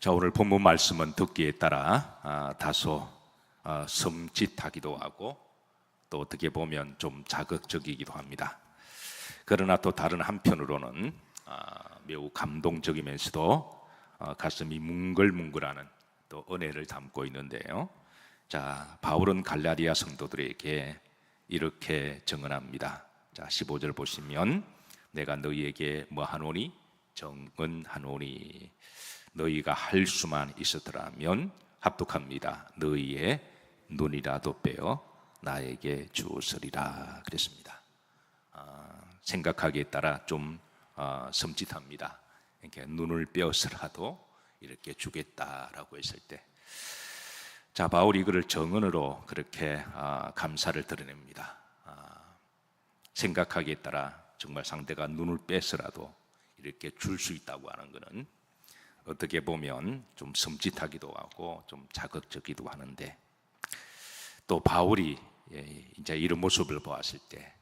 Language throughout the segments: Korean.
자, 오늘 본문 말씀은 듣기에 따라 다소 섬찟하기도 하고 또 어떻게 보면 좀 자극적이기도 합니다. 그러나 또 다른 한편으로는 매우 감동적이면서도 가슴이 뭉글뭉글하는 또 은혜를 담고 있는데요. 자, 바울은 갈라디아 성도들에게 이렇게 증언합니다. 자, 15절 보시면 내가 너희에게 뭐하노니? 정언하노니 너희가 할 수만 있었더라면 합독합니다. 너희의 눈이라도 빼어 나에게 주었으리라 그랬습니다. 생각하기에 따라 좀 섬찟합니다. 이렇게 눈을 빼어서라도 이렇게 주겠다라고 했을 때, 자, 바울이 그를 정언으로 그렇게 감사를 드러냅니다. 생각하기에 따라 정말 상대가 눈을 빼서라도 이렇게 줄 수 있다고 하는 것은 어떻게 보면 좀 섬찟하기도 하고 좀 자극적이기도 하는데, 또 바울이 이제 이런 모습을 보았을 때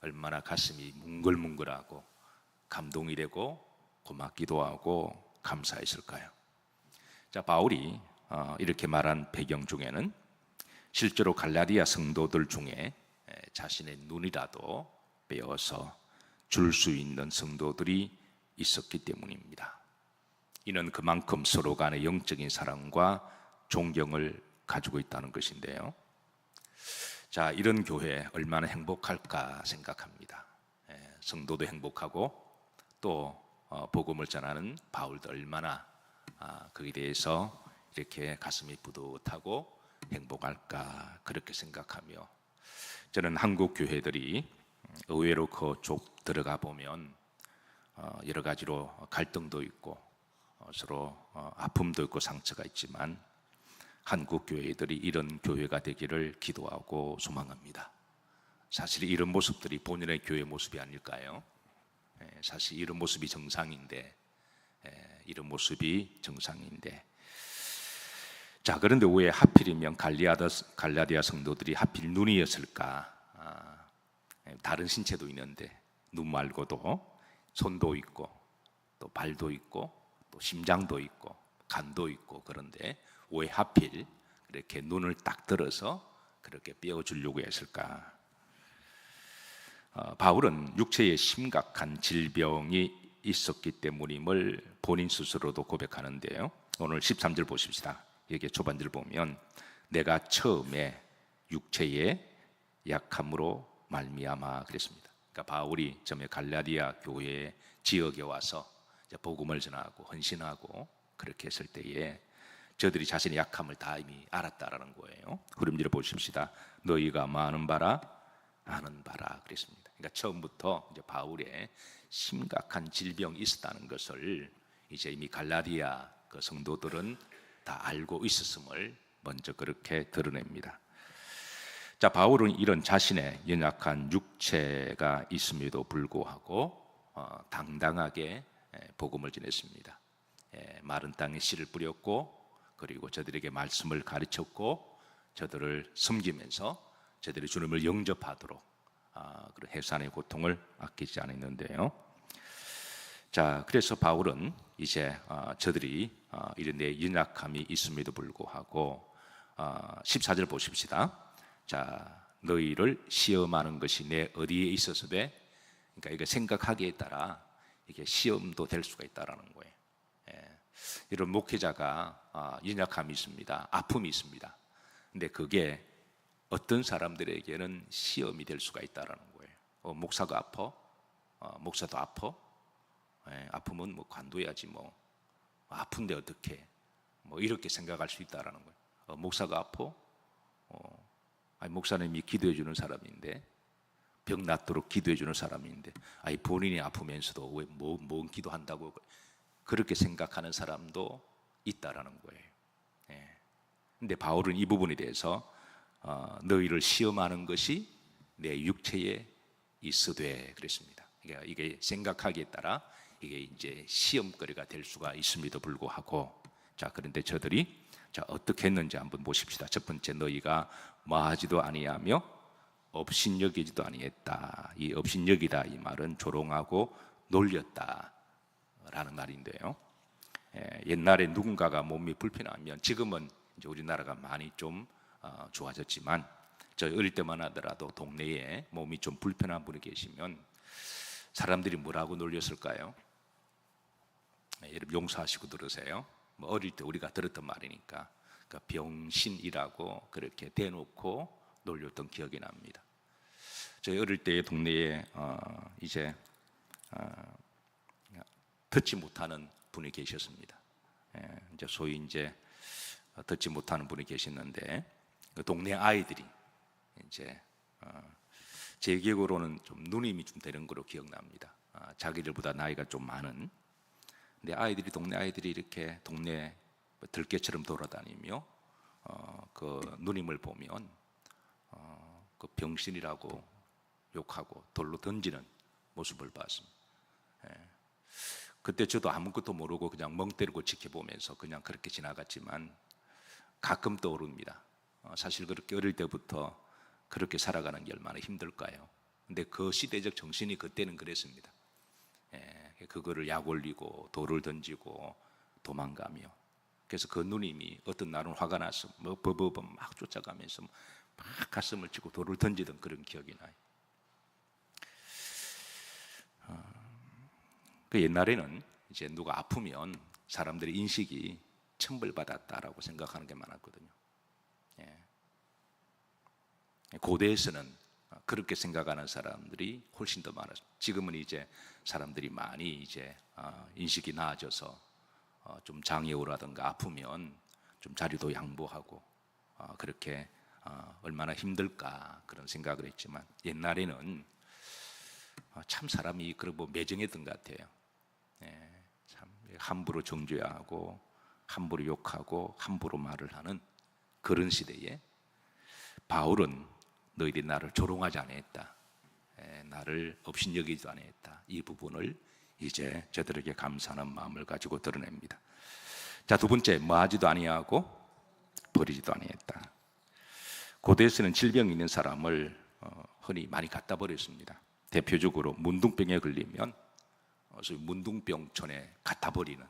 얼마나 가슴이 뭉글뭉글하고 감동이 되고 고맙기도 하고 감사했을까요? 자, 바울이 이렇게 말한 배경 중에는 실제로 갈라디아 성도들 중에 자신의 눈이라도 빼어서 줄 수 있는 성도들이 있었기 때문입니다. 이는 그만큼 서로 간의 영적인 사랑과 존경을 가지고 있다는 것인데요. 자, 이런 교회 얼마나 행복할까 생각합니다. 성도도 행복하고 또 복음을 전하는 바울도 얼마나 거기에 대해서 이렇게 가슴이 뿌듯하고 행복할까 그렇게 생각하며, 저는 한국 교회들이 의외로 그쪽 들어가 보면 여러 가지로 갈등도 있고 서로 아픔도 있고 상처가 있지만 한국 교회들이 이런 교회가 되기를 기도하고 소망합니다. 사실 이런 모습들이 본인의 교회 모습이 아닐까요? 사실 이런 모습이 정상인데, 자, 그런데 왜 하필이면 갈라디아 성도들이 하필 눈이었을까? 다른 신체도 있는데 눈 말고도 손도 있고 또 발도 있고 또 심장도 있고 간도 있고, 그런데 왜 하필 그렇게 눈을 딱 들어서 그렇게 빼어주려고 했을까? 바울은 육체에 심각한 질병이 있었기 때문임을 본인 스스로도 고백하는데요. 오늘 13절 보십시다. 여기 초반절 보면 내가 처음에 육체의 약함으로 말미암아 그랬습니다. 그러니까 바울이 처음에 갈라디아 교회 지역에 와서 복음을 전하고 헌신하고 그렇게 했을 때에 저들이 자신의 약함을 다 이미 알았다라는 거예요. 후렴지를 보십시다. 너희가 아는 바라 그랬습니다. 그러니까 처음부터 이제 바울의 심각한 질병이 있었다는 것을 이제 이미 갈라디아 그 성도들은 다 알고 있었음을 먼저 그렇게 드러냅니다. 자, 바울은 이런 자신의 연약한 육체가 있음에도 불구하고 당당하게 복음을 전했습니다. 마른 땅에 씨를 뿌렸고, 그리고 저들에게 말씀을 가르쳤고, 저들을 섬기면서 저들이 주님을 영접하도록 그런 해산의 고통을 아끼지 않았는데요. 자, 그래서 바울은 이제 저들이 이런 내 연약함이 있음에도 불구하고 14절 보십시다. 자, 너희를 시험하는 것이 내 어디에 있어서 돼? 그러니까 이거 생각하기에 따라 이게 시험도 될 수가 있다라는 거예요. 이런 목회자가 연약함이 있습니다. 아픔이 있습니다. 근데 그게 어떤 사람들에게는 시험이 될 수가 있다라는 거예요. 목사가 아파? 목사도 아파? 아프면 뭐 관둬야지 뭐. 아픈데 어떻게? 뭐 이렇게 생각할 수 있다라는 거예요. 목사가 아파? 아니, 목사님이 기도해 주는 사람인데, 병 낫도록 기도해 주는 사람인데, 아니 본인이 아프면서도 왜 뭔 기도한다고 그렇게 생각하는 사람도 있다라는 거예요. 근데 바울은 이 부분에 대해서 너희를 시험하는 것이 내 육체에 있으되 그랬습니다. 그러니까 이게 생각하기에 따라 이게 이제 시험거리가 될 수가 있음에도 불구하고, 자, 그런데 저들이 어떻게 했는지 한번 보십시다. 첫 번째, 너희가 마하지도 아니하며 업신여기지도 아니했다. 이 업신여기다 이 말은 조롱하고 놀렸다 라는 말인데요. 옛날에 누군가가 몸이 불편하면, 지금은 이제 우리나라가 많이 좀 좋아졌지만, 저 어릴 때만 하더라도 동네에 몸이 좀 불편한 분이 계시면 사람들이 뭐라고 놀렸을까요? 여러분 용서하시고 들으세요. 뭐 어릴 때 우리가 들었던 말이니까, 그러니까 병신이라고 그렇게 대놓고 놀렸던 기억이 납니다. 저희 어릴 때 동네에 이제 듣지 못하는 분이 계셨습니다. 이제 소위 이제 듣지 못하는 분이 계셨는데, 그 동네 아이들이 이제 제 기억으로는 좀 누님이 좀 되는 거로 기억납니다. 자기들보다 나이가 좀 많은. 근데 아이들이, 동네 아이들이 이렇게 동네 들개처럼 돌아다니며 그 누님을 보면 그 병신이라고 욕하고 돌로 던지는 모습을 봤습니다. 그때 저도 아무것도 모르고 그냥 멍 때리고 지켜보면서 그냥 그렇게 지나갔지만 가끔 떠오릅니다. 사실 그렇게 어릴 때부터 그렇게 살아가는 게 얼마나 힘들까요? 근데 그 시대적 정신이 그때는 그랬습니다. 그거를 약 올리고 돌을 던지고 도망가며, 그래서 그 누님이 어떤 날은 화가 나서 뭐 버버버 막 쫓아가면서 막 가슴을 치고 돌을 던지던 그런 기억이 나요. 그 옛날에는 이제 누가 아프면 사람들의 인식이 천벌받았다라고 생각하는 게 많았거든요. 고대에서는 그렇게 생각하는 사람들이 훨씬 더 많았어요. 지금은 이제 사람들이 많이 이제 인식이 나아져서 좀 장애우라든가 아프면 좀 자리도 양보하고 그렇게 얼마나 힘들까 그런 생각을 했지만, 옛날에는 참 사람이 그러고 매정했던 것 같아요. 참 함부로 정죄하고 함부로 욕하고 함부로 말을 하는 그런 시대에 바울은 너희들이 나를 조롱하지 아니했다, 나를 업신여기지도 아니했다, 이 부분을 이제 저들에게 감사하는 마음을 가지고 드러냅니다. 자, 두 번째, 뭐하지도 아니하고 버리지도 아니했다. 고대에서는 질병이 있는 사람을 흔히 많이 갖다 버렸습니다. 대표적으로 문둥병에 걸리면 소위 문둥병촌에 갖다 버리는,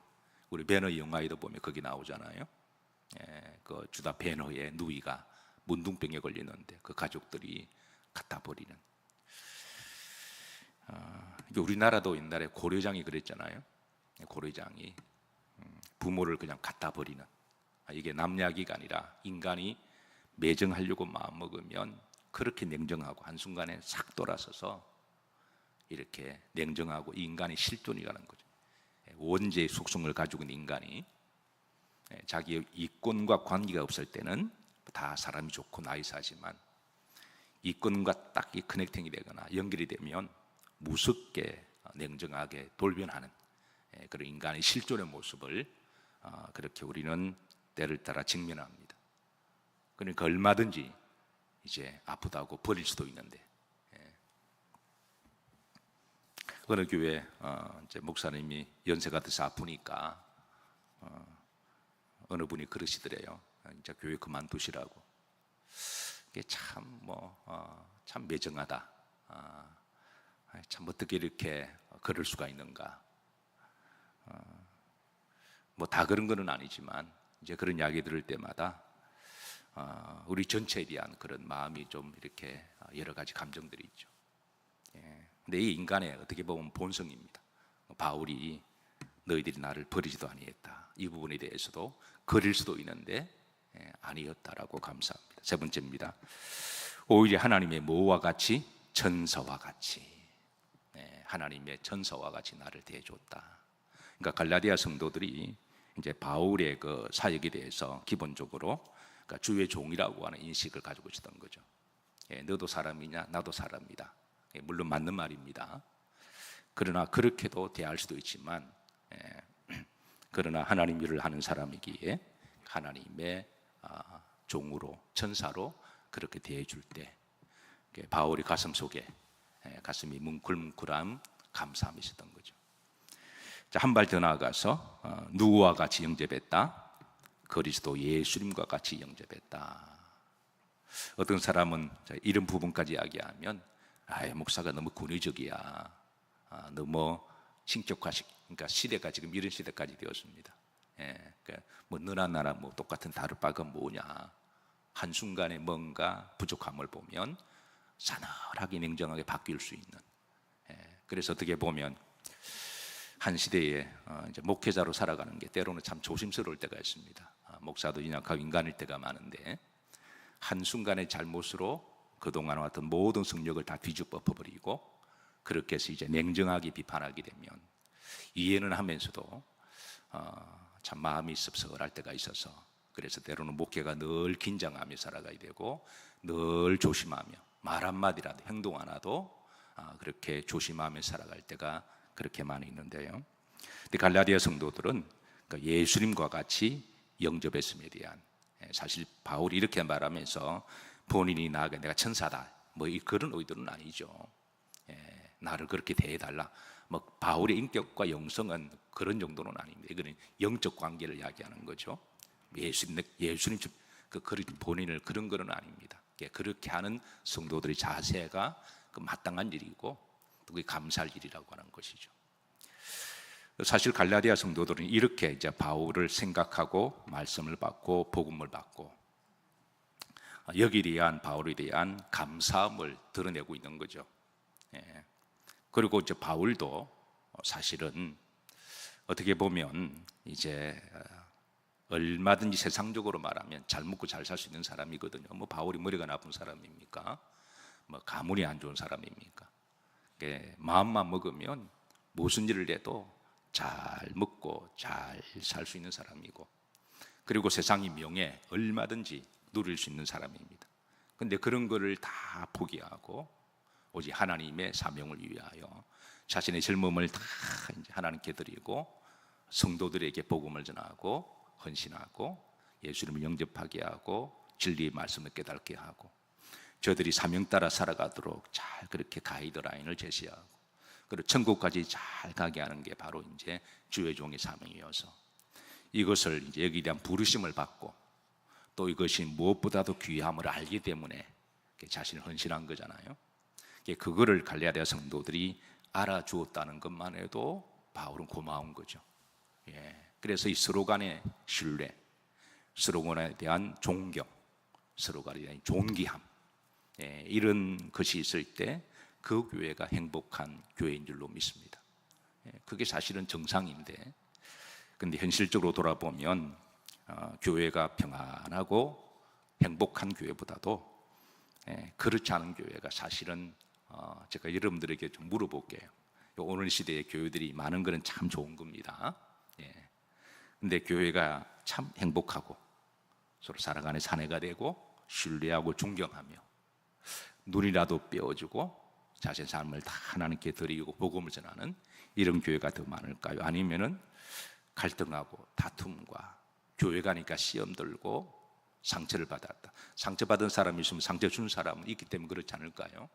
우리 배너 영화에도 보면 거기 나오잖아요. 그 주다 배너의 누이가 문둥병에 걸리는데 그 가족들이 갖다 버리는. 우리나라도 옛날에 고려장이 그랬잖아요. 고려장이 부모를 그냥 갖다 버리는, 이게 남 이야기가 아니라 인간이 매정하려고 마음먹으면 그렇게 냉정하고 한순간에 싹 돌아서서 이렇게 냉정하고, 이 인간이 실존이라는 거죠. 원죄의 속성을 가지고 있는 인간이 자기 이권과 관계가 없을 때는 다 사람이 좋고 나이사지만, 이권과 딱 이 커넥팅이 되거나 연결이 되면 무섭게 냉정하게 돌변하는 그런 인간의 실존의 모습을 그렇게 우리는 때를 따라 직면합니다. 그러니까 얼마든지 이제 아프다고 버릴 수도 있는데, 어느 교회 이제 목사님이 연세가 돼서 아프니까 어느 분이 그러시더래요. 이제 교회 그만두시라고. 이게 참 참 매정하다. 참 어떻게 이렇게 그럴 수가 있는가. 뭐 다 그런 거는 아니지만 이제 그런 이야기 들을 때마다 우리 전체에 대한 그런 마음이 좀 이렇게 여러 가지 감정들이 있죠. 근데 이 인간의 어떻게 보면 본성입니다. 바울이 너희들이 나를 버리지도 아니했다, 이 부분에 대해서도 그릴 수도 있는데 아니었다라고 감사합니다. 세 번째입니다. 오히려 하나님의 뭐와 같이? 천사와 같이. 하나님의 천사와 같이 나를 대해줬다. 그러니까 갈라디아 성도들이 이제 바울의 그 사역에 대해서 기본적으로 그러니까 주의 종이라고 하는 인식을 가지고 있었던 거죠. 너도 사람이냐? 나도 사람이다. 물론 맞는 말입니다. 그러나 그렇게도 대할 수도 있지만, 그러나 하나님 일을 하는 사람이기에 하나님의 종으로, 천사로 그렇게 대해줄 때 바울의 가슴 속에 가슴이 뭉클뭉클한 감사함이 있었던 거죠. 자, 한 발 더 나아가서 누구와 같이 영접했다? 그리스도 예수님과 같이 영접했다. 어떤 사람은 이런 부분까지 이야기하면 목사가 너무 권위적이야, 너무 신격화식, 그러니까 시대가 지금 이런 시대까지 되었습니다. 뭐 너나 나나 뭐 똑같은 다를 바가 뭐냐. 한순간에 뭔가 부족함을 보면 싸늘하게 냉정하게 바뀔 수 있는. 그래서 어떻게 보면 한 시대에 이제 목회자로 살아가는 게 때로는 참 조심스러울 때가 있습니다. 목사도 연약하고 인간일 때가 많은데 한순간의 잘못으로 그동안 왔던 모든 성력을 다 뒤집어 버리고 그렇게 해서 이제 냉정하게 비판하게 되면 이해는 하면서도 참 마음이 씁쓸할 때가 있어서 그래서 때로는 목회가 늘 긴장하며 살아가야 되고 늘 조심하며 말 한마디라도 행동 하나도 그렇게 조심하며 살아갈 때가 그렇게 많이 있는데요. 근데 갈라디아 성도들은 예수님과 같이 영접했음에 대한 사실 바울이 이렇게 말하면서 본인이 나에게 내가 천사다 뭐 그런 의도는 아니죠. 나를 그렇게 대해달라. 뭐 바울의 인격과 영성은 그런 정도는 아닙니다. 이거는 영적 관계를 이야기하는 거죠. 예수님 본인을 그런 거는 아닙니다. 그렇게 하는 성도들의 자세가 마땅한 일이고 또 그게 감사할 일이라고 하는 것이죠. 사실 갈라디아 성도들은 이렇게 이제 바울을 생각하고 말씀을 받고 복음을 받고 여기에 대한 바울에 대한 감사함을 드러내고 있는 거죠. 그리고 이제 바울도 사실은 어떻게 보면 이제 얼마든지 세상적으로 말하면 잘 먹고 잘 살 수 있는 사람이거든요. 뭐 바울이 머리가 나쁜 사람입니까? 뭐 가문이 안 좋은 사람입니까? 마음만 먹으면 무슨 일을 해도 잘 먹고 잘 살 수 있는 사람이고 그리고 세상의 명예 얼마든지 누릴 수 있는 사람입니다. 그런데 그런 거를 다 포기하고 오직 하나님의 사명을 위하여 자신의 젊음을 다 이제 하나님께 드리고 성도들에게 복음을 전하고 헌신하고 예수님을 영접하게 하고 진리의 말씀을 깨닫게 하고 저들이 사명 따라 살아가도록 잘 그렇게 가이드라인을 제시하고 그리고 천국까지 잘 가게 하는 게 바로 이제 주의 종의 사명이어서 이것을 이제 여기에 대한 부르심을 받고 또 이것이 무엇보다도 귀함을 알기 때문에 자신을 헌신한 거잖아요. 그거를 갈라디아 성도들이 알아주었다는 것만 해도 바울은 고마운 거죠. 그래서 이 서로 간의 신뢰, 서로 간에 대한 존경, 서로 간에 대한 존귀함 이런 것이 있을 때 그 교회가 행복한 교회인 줄로 믿습니다. 그게 사실은 정상인데 근데 현실적으로 돌아보면 교회가 평안하고 행복한 교회보다도 그렇지 않은 교회가 사실은 제가 여러분들에게 좀 물어볼게요. 오늘 시대의 교회들이 많은 것은 참 좋은 겁니다. 근데 교회가 참 행복하고 서로 살아가는 사내가 되고 신뢰하고 존경하며 눈이라도 떼어주고 자신의 삶을 다 하나님께 드리고 복음을 전하는 이런 교회가 더 많을까요? 아니면은 갈등하고 다툼과 교회 가니까 시험 들고 상처를 받았다. 상처받은 사람이 있으면 상처 준 사람은 있기 때문에 그렇지 않을까요?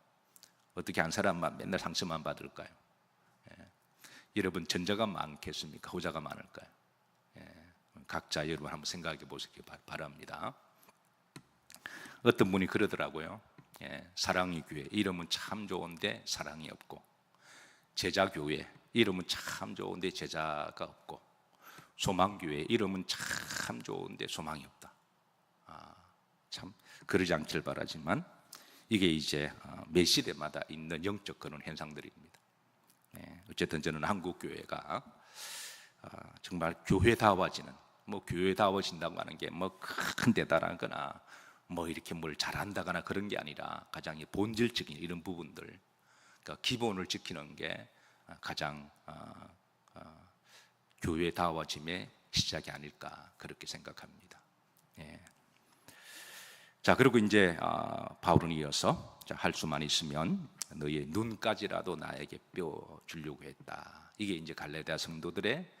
어떻게 한 사람만 맨날 상처만 받을까요? 여러분 전자가 많겠습니까? 후자가 많을까요? 각자 여러분 한번 생각해 보시기 바랍니다. 어떤 분이 그러더라고요. 사랑의 교회 이름은 참 좋은데 사랑이 없고 제자교회 이름은 참 좋은데 제자가 없고 소망교회 이름은 참 좋은데 소망이 없다. 참 그러지 않길 바라지만 이게 이제 매 시대마다 있는 영적 그런 현상들입니다. 어쨌든 저는 한국 교회가 정말 교회다워지는 뭐 교회다워진다고 하는 게 뭐 큰 대단하거나 뭐 이렇게 뭘 잘한다거나 그런 게 아니라 가장 본질적인 이런 부분들, 그러니까 기본을 지키는 게 가장 교회다워짐의 시작이 아닐까 그렇게 생각합니다. 자 그리고 이제 바울은 이어서 할 수만 있으면 너의 눈까지라도 나에게 뼈 주려고 했다. 이게 이제 갈라디아 성도들의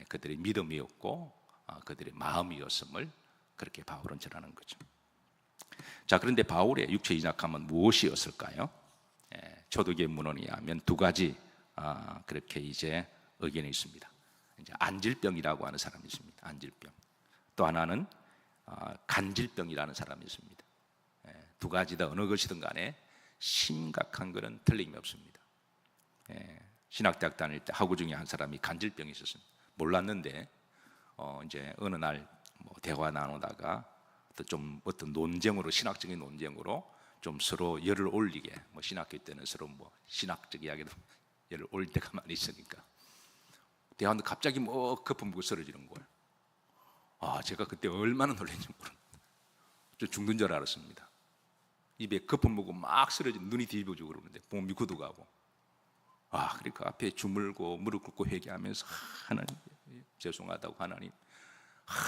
그들의 믿음이었고 그들의 마음이었음을 그렇게 바울은 전하는 거죠. 자 그런데 바울의 육체 인약함은 무엇이었을까요? 초대교회 문헌에 의하면 두 가지 그렇게 이제 의견이 있습니다. 이제 안질병이라고 하는 사람이 있습니다. 안질병. 또 하나는 간질병이라는 사람이 있습니다. 두 가지 다 어느 것이든 간에 심각한 것은 틀림이 없습니다. 신학대학 다닐 때 학우 중에 한 사람이 간질병이 있었습니다. 몰랐는데 이제 어느 날 뭐 대화 나누다가 어떤 논쟁으로, 신학적인 논쟁으로 좀 서로 열을 올리게, 뭐 신학교 때는 서로 뭐 신학적 이야기도 열을 올릴 때가 많이 있으니까 대화하는데 갑자기 뭐 거품부고 쓰러지는 거예요. 제가 그때 얼마나 놀랐는지 모릅니다. 저 죽는 줄 알았습니다. 입에 거품 묻고 막 쓰러지는, 눈이 뒤집어지고 그러는데 몸이 굳어가고, 그러니까 앞에 주물고 무릎 꿇고 회개하면서 하나님 죄송하다고, 하나님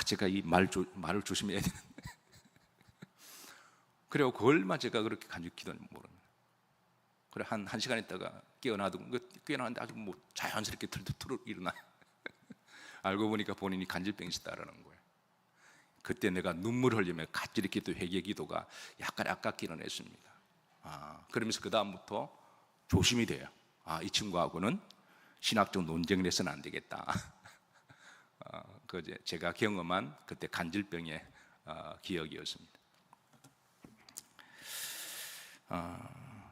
제가 이 말을 조심해야 되는데 그래요. 그 얼마 제가 그렇게 간절히 기도하는지 모릅니다. 그래 한 시간 있다가 깨어나는데 아주 뭐 자연스럽게 털털 일어나요. 알고 보니까 본인이 간질병이 있었다라는 거예요. 그때 내가 눈물 흘리며 간절히 기도, 회개 기도가 약간 아깝기는 했습니다. 그러면서 그 다음부터 조심이 돼요. 이 친구하고는 신학적 논쟁을 해서는 안 되겠다. 제가 경험한 그때 간질병의 기억이었습니다.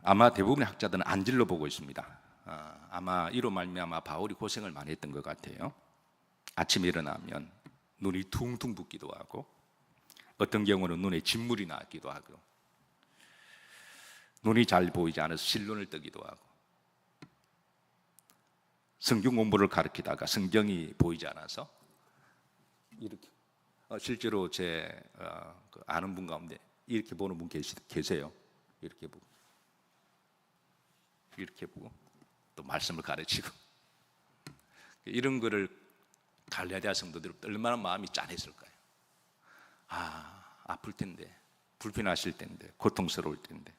아마 대부분의 학자들은 안질로 보고 있습니다. 아마 이로 말미암아 바울이 고생을 많이 했던 것 같아요. 아침에 일어나면 눈이 퉁퉁 붓기도 하고, 어떤 경우는 눈에 진물이 나기도 하고, 눈이 잘 보이지 않아서 실눈을 뜨기도 하고, 성경 공부를 가르치다가 성경이 보이지 않아서 이렇게, 실제로 제 아는 분 가운데 이렇게 보는 분 계세요. 이렇게 보고 또 말씀을 가르치고, 이런 거를 갈라디아 성도들 얼마나 마음이 짠했을까요? 아플 텐데, 불편하실 텐데, 고통스러울 텐데.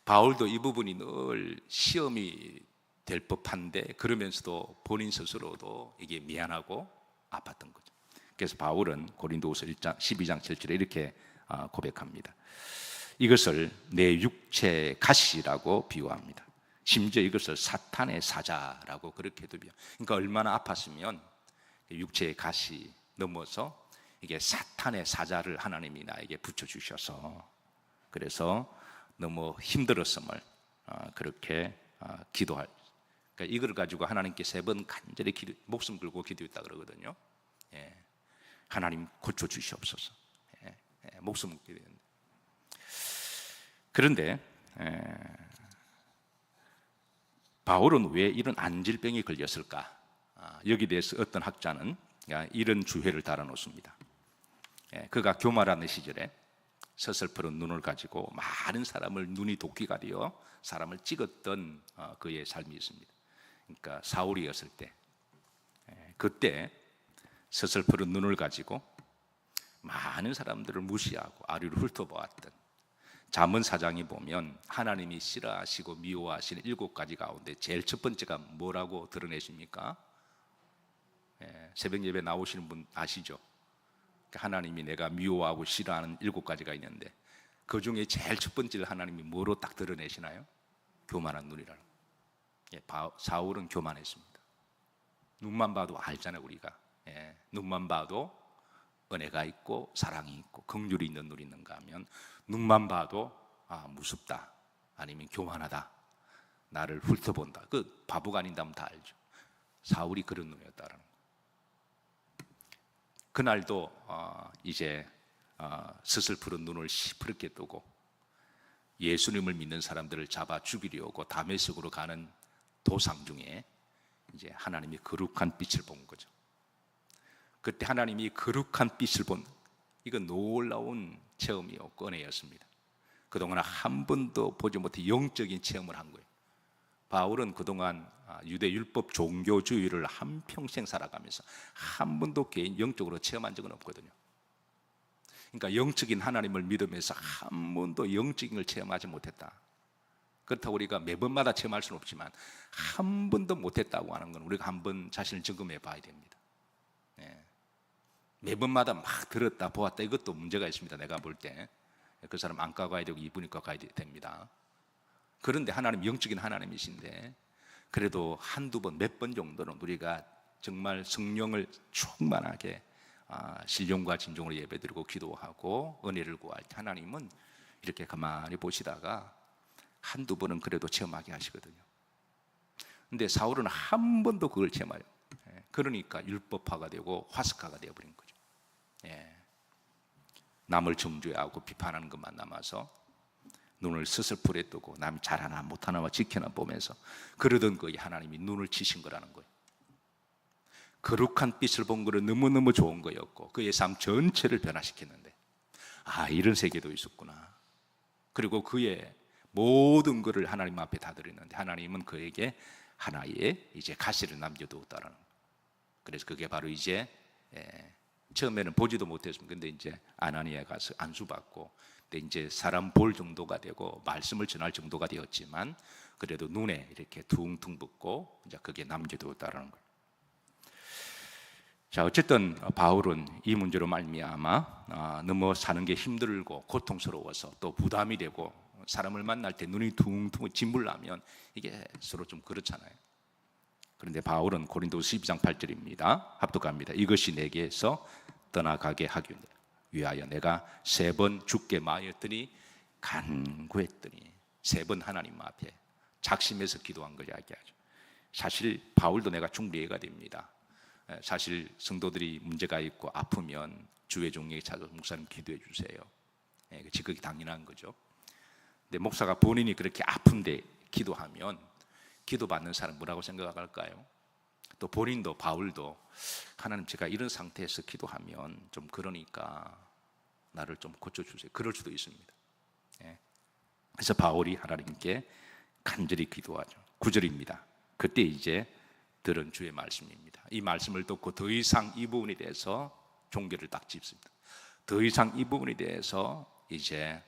바울도 이 부분이 늘 시험이 될 법한데, 그러면서도 본인 스스로도 이게 미안하고 아팠던 거죠. 그래서 바울은 고린도후서 12장 7절에 이렇게 고백합니다. 이것을 내 육체의 가시라고 비유합니다. 심지어 이것을 사탄의 사자라고 그렇게도 비유합니다. 그러니까 얼마나 아팠으면 육체의 가시 넘어서 이게 사탄의 사자를 하나님이 나에게 붙여주셔서, 그래서 너무 힘들었음을 그렇게 기도할, 그러니까 이걸 가지고 하나님께 3번 간절히 목숨 걸고 기도했다 그러거든요. 하나님 고쳐주시옵소서. 목숨 기도했는데, 그런데 바울은 왜 이런 안질병이 걸렸을까? 여기 대해서 어떤 학자는 이런 주회를 달아놓습니다. 그가 교마라는 시절에 서슬퍼런 눈을 가지고 많은 사람을, 눈이 도끼가 되어 사람을 찍었던 그의 삶이 있습니다. 그러니까 사울이었을 때, 그때 서슬퍼런 눈을 가지고 많은 사람들을 무시하고 아리로 훑어보았던, 잠언 4장에 보면 하나님이 싫어하시고 미워하시는 7가지 가운데 제일 첫 번째가 뭐라고 드러내십니까? 새벽 예배 나오시는 분 아시죠? 하나님이 내가 미워하고 싫어하는 7가지가 있는데, 그 중에 제일 첫 번째를 하나님이 뭐로 딱 드러내시나요? 교만한 눈이라는 거예요. 사울은 교만했습니다. 눈만 봐도 알잖아요, 우리가. 눈만 봐도 은혜가 있고 사랑이 있고 긍휼이 있는 눈이 있는가 하면, 눈만 봐도 무섭다, 아니면 교만하다, 나를 훑어본다, 그 바보가 아닌다면 다 알죠. 사울이 그런 눈이었다는 거예요. 그날도 이제 스슬프른 눈을 시퍼렇게 뜨고 예수님을 믿는 사람들을 잡아 죽이려고 다메섹으로 가는 도상 중에 이제 하나님이 거룩한 빛을 본 거죠. 그때 하나님이 거룩한 빛을 본, 이건 놀라운 체험이었고 은혜였습니다. 그동안 한 번도 보지 못해 영적인 체험을 한 거예요. 바울은 그동안 유대 율법 종교주의를 한평생 살아가면서 한 번도 개인 영적으로 체험한 적은 없거든요. 그러니까 영적인 하나님을 믿으면서 한 번도 영적인 걸 체험하지 못했다. 그렇다고 우리가 매번마다 체험할 수는 없지만 한 번도 못했다고 하는 건 우리가 한번 자신을 점검해 봐야 됩니다. 매번마다 막 들었다 보았다, 이것도 문제가 있습니다. 내가 볼 때 그 사람 안과 가야 되고 이분이과 가야 됩니다. 그런데 하나님 영적인 하나님이신데, 그래도 한두 번, 몇 번 정도는 우리가 정말 성령을 충만하게 신령과 진정으로 예배드리고 기도하고 은혜를 구할 때 하나님은 이렇게 가만히 보시다가 한두 번은 그래도 체험하게 하시거든요. 근데 사울은 한 번도 그걸 체험해요. 그러니까 율법화가 되고 화석화가 되어버린 거죠. 예. 남을 정죄하고 비판하는 것만 남아서 눈을 스스풀에 뜨고 남이 잘하나 못하나 지켜나 보면서 그러던 거에 하나님이 눈을 치신 거라는 거예요. 거룩한 빛을 본 거는 너무너무 좋은 거였고 그의 삶 전체를 변화시켰는데 이런 세계도 있었구나. 그리고 그의 모든 것을 하나님 앞에 다 드렸는데 하나님은 그에게 하나의 이제 가시를 남겨두었다라는 거예요. 그래서 그게 바로 이제 처음에는 보지도 못했습니다. 근데 이제 아나니아에 가서 안수받고 근데 이제 사람 볼 정도가 되고 말씀을 전할 정도가 되었지만 그래도 눈에 이렇게 퉁퉁 붓고 이제 그게 남겨두었다라는 거예요. 자, 어쨌든 바울은 이 문제로 말미암아 너무 사는 게 힘들고 고통스러워서 또 부담이 되고 사람을 만날 때 눈이 퉁퉁 진물나면 이게 서로 좀 그렇잖아요. 그런데 바울은 고린도서 12장 8절입니다. 합독합니다. 이것이 내게서 떠나가게 하기 위하여 내가 3번 주께 마하였더니 간구했더니 3번 하나님 앞에 작심해서 기도한 걸 이야기하죠. 사실 바울도 내가 중리해가 됩니다. 사실 성도들이 문제가 있고 아프면 주의 종에게 찾아서 목사님 기도해 주세요. 그게 당연한 거죠. 근데 목사가 본인이 그렇게 아픈데 기도하면 기도받는 사람 뭐라고 생각할까요? 또 본인도 바울도 하나님 제가 이런 상태에서 기도하면 좀 그러니까 나를 좀 고쳐주세요. 그럴 수도 있습니다. 그래서 바울이 하나님께 간절히 기도하죠. 9절입니다. 그때 이제 들은 주의 말씀입니다. 이 말씀을 듣고 더 이상 이 부분에 대해서 종교를 딱 짚습니다. 더 이상 이 부분에 대해서 이제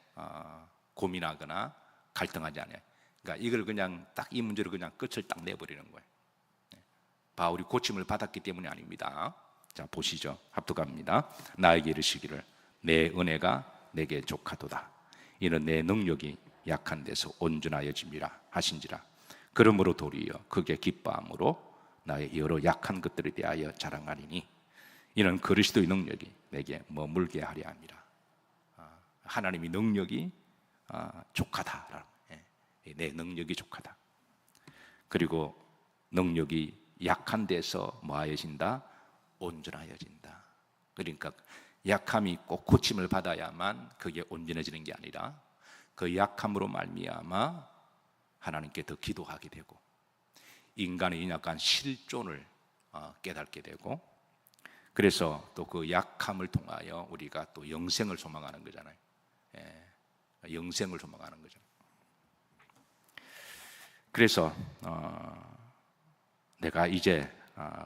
고민하거나 갈등하지 않아요. 그러니까 이걸 그냥 딱 이 문제로 그냥 끝을 딱 내버리는 거예요. 바울이 고침을 받았기 때문이 아닙니다. 자, 보시죠. 합독합니다. 나에게 이르시기를 내 은혜가 내게 족하도다. 이는 내 능력이 약한 데서 온전하여짐이라 하신지라. 그러므로 도리어 그게 기뻐함으로 나의 여러 약한 것들에 대하여 자랑하리니 이는 그리스도의 능력이 내게 머물게 하려 함이라. 하나님의 능력이 족하다. 내 능력이 족하다. 그리고 능력이 약한 데서 뭐하여진다? 온전하여진다. 그러니까 약함이 꼭 고침을 받아야만 그게 온전해지는 게 아니라 그 약함으로 말미암아 하나님께 더 기도하게 되고 인간의 약간 실존을 깨닫게 되고 그래서 또 그 약함을 통하여 우리가 또 영생을 소망하는 거잖아요. 영생을 소망하는 거죠. 그래서 내가 이제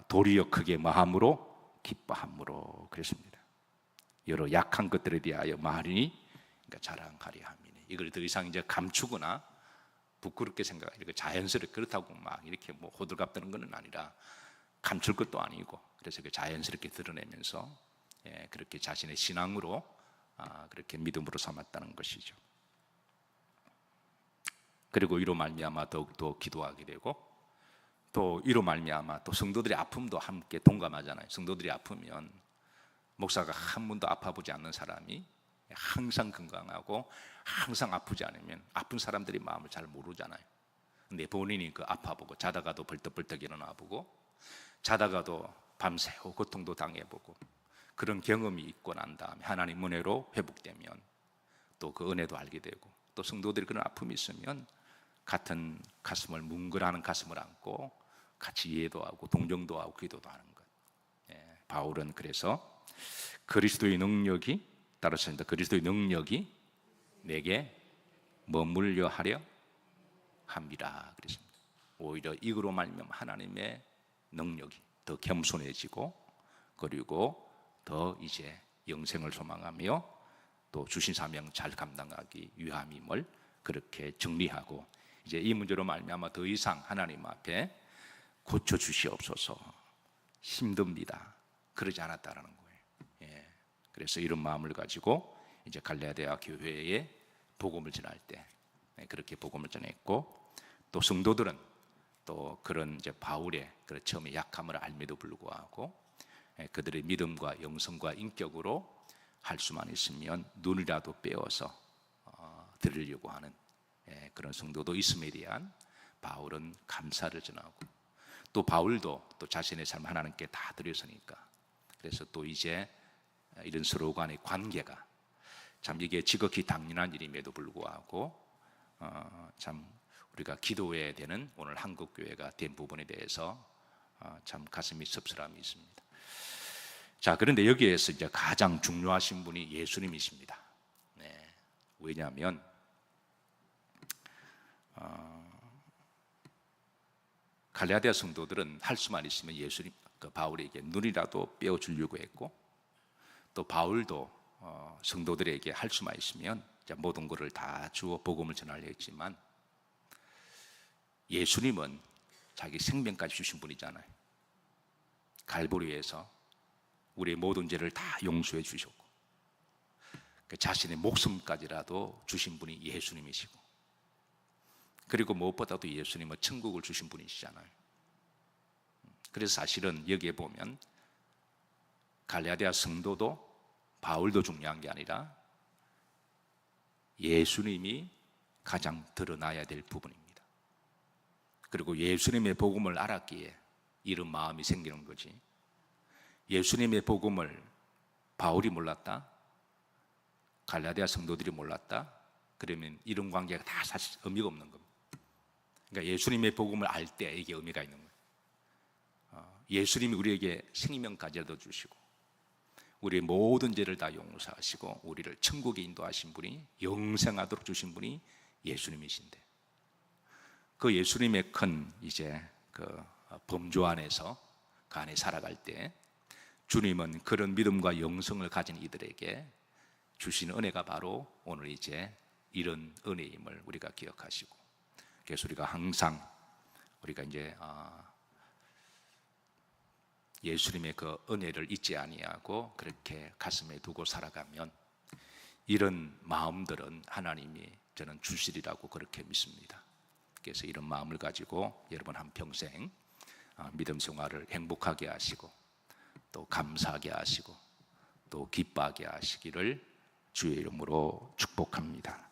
도리어 크게 마음으로 기뻐함으로 그랬습니다. 여러 약한 것들에 대하여 말이니 그러니까 자랑하려 함이니 이걸 더 이상 이제 감추거나 부끄럽게 생각하고 자연스럽게 그렇다고 막 이렇게 뭐 호들갑 떠는 건 아니라 감출 것도 아니고 그래서 자연스럽게 드러내면서 그렇게 자신의 신앙으로 그렇게 믿음으로 삼았다는 것이죠. 그리고 이로 말미암아 더욱더 기도하게 되고 또 이로 말미암아 또 성도들의 아픔도 함께 동감하잖아요. 성도들이 아프면 목사가 한 번도 아파보지 않는 사람이 항상 건강하고 항상 아프지 않으면 아픈 사람들의 마음을 잘 모르잖아요. 근데 본인이 그 아파보고 자다가도 벌떡벌떡 일어나보고 자다가도 밤새고 고통도 당해보고 그런 경험이 있고 난 다음에 하나님 은혜로 회복되면 또 그 은혜도 알게 되고 또 성도들이 그런 아픔이 있으면 같은 가슴을 뭉글하는 가슴을 안고 같이 이해도 하고 동정도 하고 기도도 하는 것. 바울은 그래서 그리스도의 능력이 따라서 그리스도의 능력이 내게 머물려 하려 함이라 그랬습니다. 오히려 이거로 말미암아 하나님의 능력이 더 겸손해지고 그리고 더 이제 영생을 소망하며 또 주신 사명 잘 감당하기 위함임을 그렇게 정리하고 이제 이 문제로 말미암아 더 이상 하나님 앞에 고쳐 주시옵소서 힘듭니다. 그러지 않았다라는 거예요. 그래서 이런 마음을 가지고 이제 갈라디아 교회에 복음을 전할 때 그렇게 복음을 전했고 또 성도들은 또 그런 이제 바울의 그 처음에 약함을 알매도 불구하고 그들의 믿음과 영성과 인격으로 할 수만 있으면 눈이라도 빼어서 드리려고 하는 그런 성도도 있음에 대한 바울은 감사를 전하고 또 바울도 또 자신의 삶 하나님께 다 드렸으니까. 그래서 또 이제 이런 서로 간의 관계가 참 이게 지극히 당연한 일임에도 불구하고 참 우리가 기도해야 되는 오늘 한국교회가 된 부분에 대해서 참 가슴이 씁쓸함이 있습니다. 자, 그런데 여기에서 이제 가장 중요하신 분이 예수님이십니다. 네. 왜냐하면 갈라디아 성도들은 할 수만 있으면 예수님, 바울에게 눈이라도 빼어주려고 했고, 또 바울도 성도들에게 할 수만 있으면 모든 것을 다 주어 복음을 전하려 했지만, 예수님은 자기 생명까지 주신 분이잖아요. 갈보리에서 우리의 모든 죄를 다 용서해 주셨고, 자신의 목숨까지라도 주신 분이 예수님이시고, 그리고 무엇보다도 예수님은 천국을 주신 분이시잖아요. 그래서 사실은 여기에 보면 갈라디아 성도도 바울도 중요한 게 아니라 예수님이 가장 드러나야 될 부분입니다. 그리고 예수님의 복음을 알았기에 이런 마음이 생기는 거지. 예수님의 복음을 바울이 몰랐다? 갈라디아 성도들이 몰랐다? 그러면 이런 관계가 다 사실 의미가 없는 겁니다. 그러니까 예수님의 복음을 알 때 이게 의미가 있는 거예요. 예수님이 우리에게 생명까지도 주시고 우리의 모든 죄를 다 용서하시고 우리를 천국에 인도하신 분이, 영생하도록 주신 분이 예수님이신데, 그 예수님의 큰 이제 그 범주 안에서 그 안에 살아갈 때 주님은 그런 믿음과 영성을 가진 이들에게 주신 은혜가 바로 오늘 이제 이런 은혜임을 우리가 기억하시고, 그래서 우리가 항상 우리가 이제 예수님의 그 은혜를 잊지 아니하고 그렇게 가슴에 두고 살아가면 이런 마음들은 하나님이 저는 주시리라고 그렇게 믿습니다. 그래서 이런 마음을 가지고 여러분 한평생 믿음 생활을 행복하게 하시고 또 감사하게 하시고 또 기뻐하게 하시기를 주의 이름으로 축복합니다.